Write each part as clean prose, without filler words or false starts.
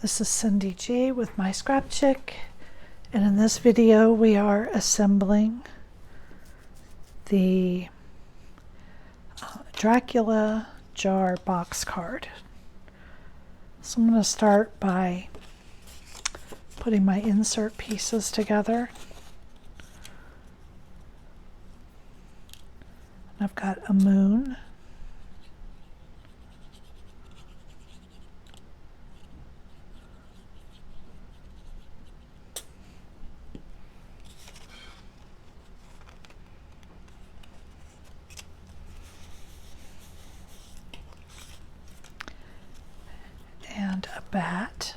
This is Cyndy G with my Scrap Chick, and in this video we are assembling the Dracula jar box card. So I'm going to start by putting my insert pieces together. I've got a moon, and a bat,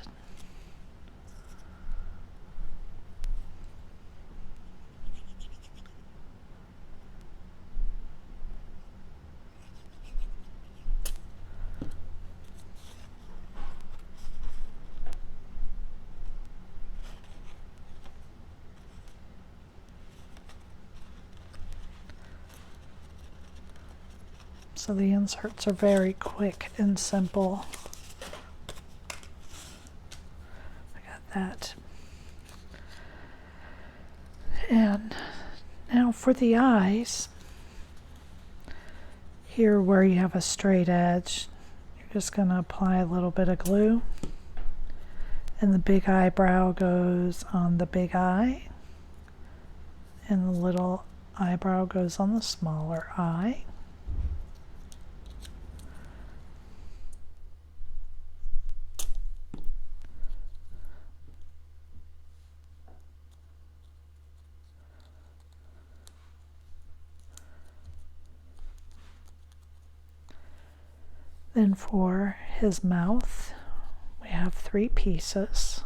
so the inserts are very quick and simple. That. And now for the eyes, here where you have a straight edge, you're just going to apply a little bit of glue, and the big eyebrow goes on the big eye, and the little eyebrow goes on the smaller eye. Then for his mouth, we have 3 pieces.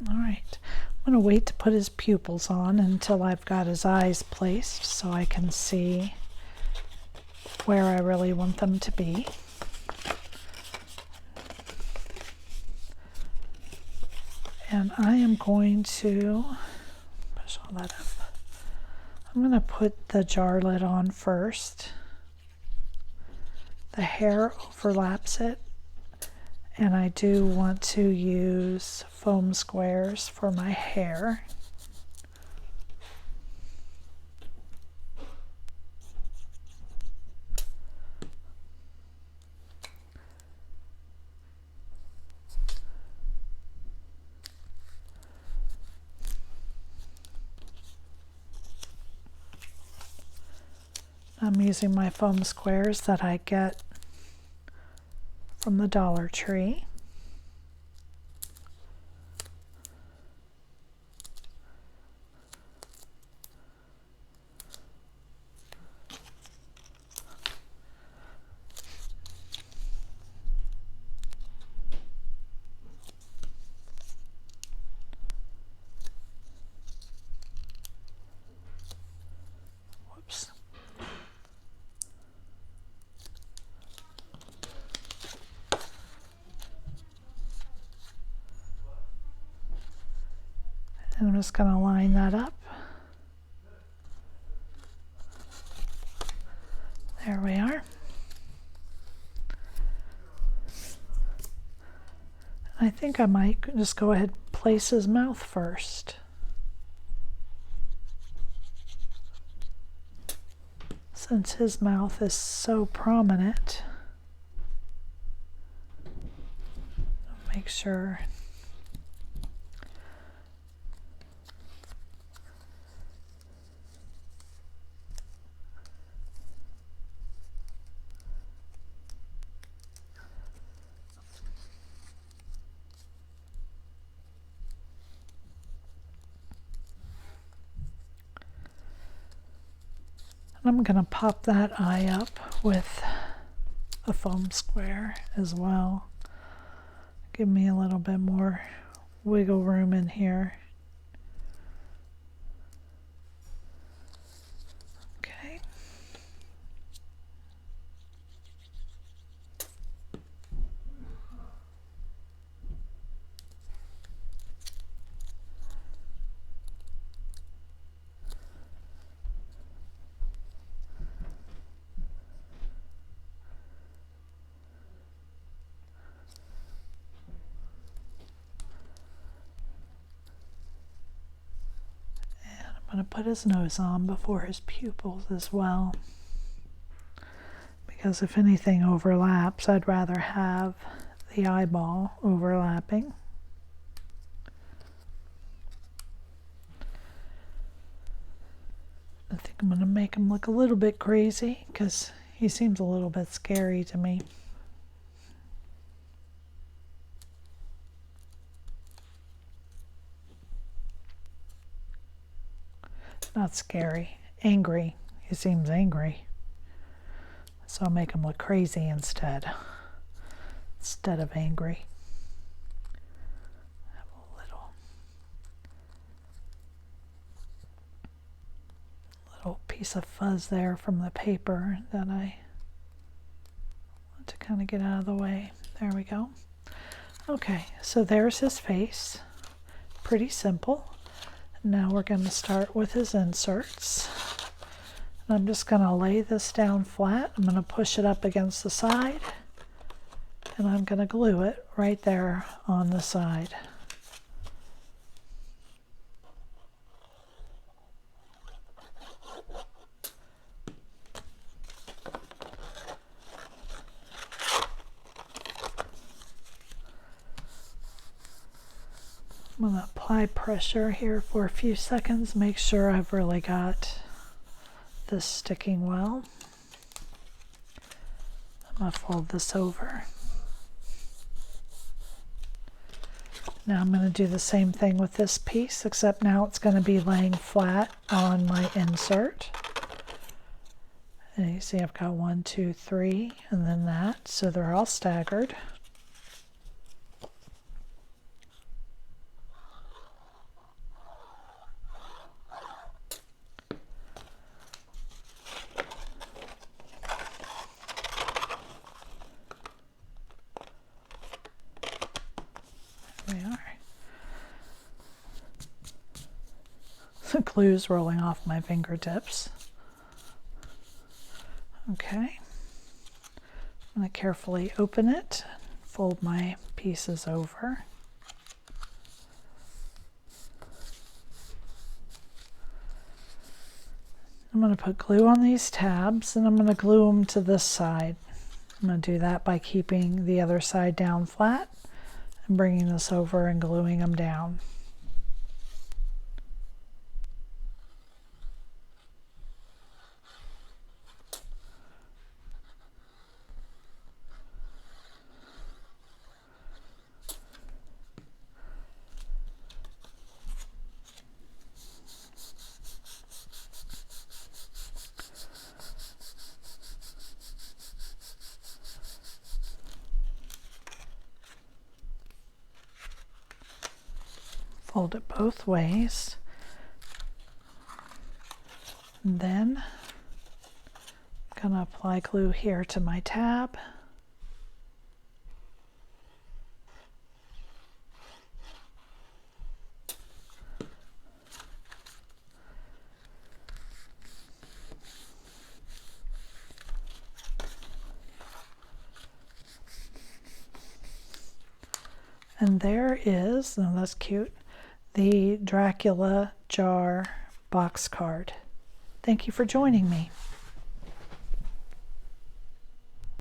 Alright, I'm going to wait to put his pupils on until I've got his eyes placed so I can see where I really want them to be. And I am going to push all that up. I'm going to put the jar lid on first. The hair overlaps it. And I do want to use foam squares for my hair. I'm using my foam squares that I get from the Dollar Tree. Whoops. And I'm just going to line that up. There we are. I think I might just go ahead and place his mouth first. Since his mouth is so prominent, make sure I'm going to pop that eye up with a foam square as well. Give me a little bit more wiggle room in here. Okay. I'm going to put his nose on before his pupils as well, because if anything overlaps, I'd rather have the eyeball overlapping. I think I'm going to make him look a little bit crazy because he seems a little bit scary to me. Not scary, angry. He seems angry. So I'll make him look crazy instead of angry. Have a little piece of fuzz there from the paper that I want to kind of get out of the way. There we go. Okay, so there's his face. Pretty simple. Now we're going to start with his inserts. And I'm just going to lay this down flat. I'm going to push it up against the side, and I'm going to glue it right there on the side. I'm going to apply pressure here for a few seconds, make sure I've really got this sticking well. I'm going to fold this over. Now I'm going to do the same thing with this piece, except now it's going to be laying flat on my insert. And you see I've got 1, 2, 3, and then that, so they're all staggered. The glue's rolling off my fingertips. Okay, I'm going to carefully open it, fold my pieces over. I'm going to put glue on these tabs, and I'm going to glue them to this side. I'm going to do that by keeping the other side down flat and bringing this over and gluing them down. Fold it both ways, and then I'm going to apply glue here to my tab. And there is, oh, that's cute, the Dracula jar box card. Thank you for joining me.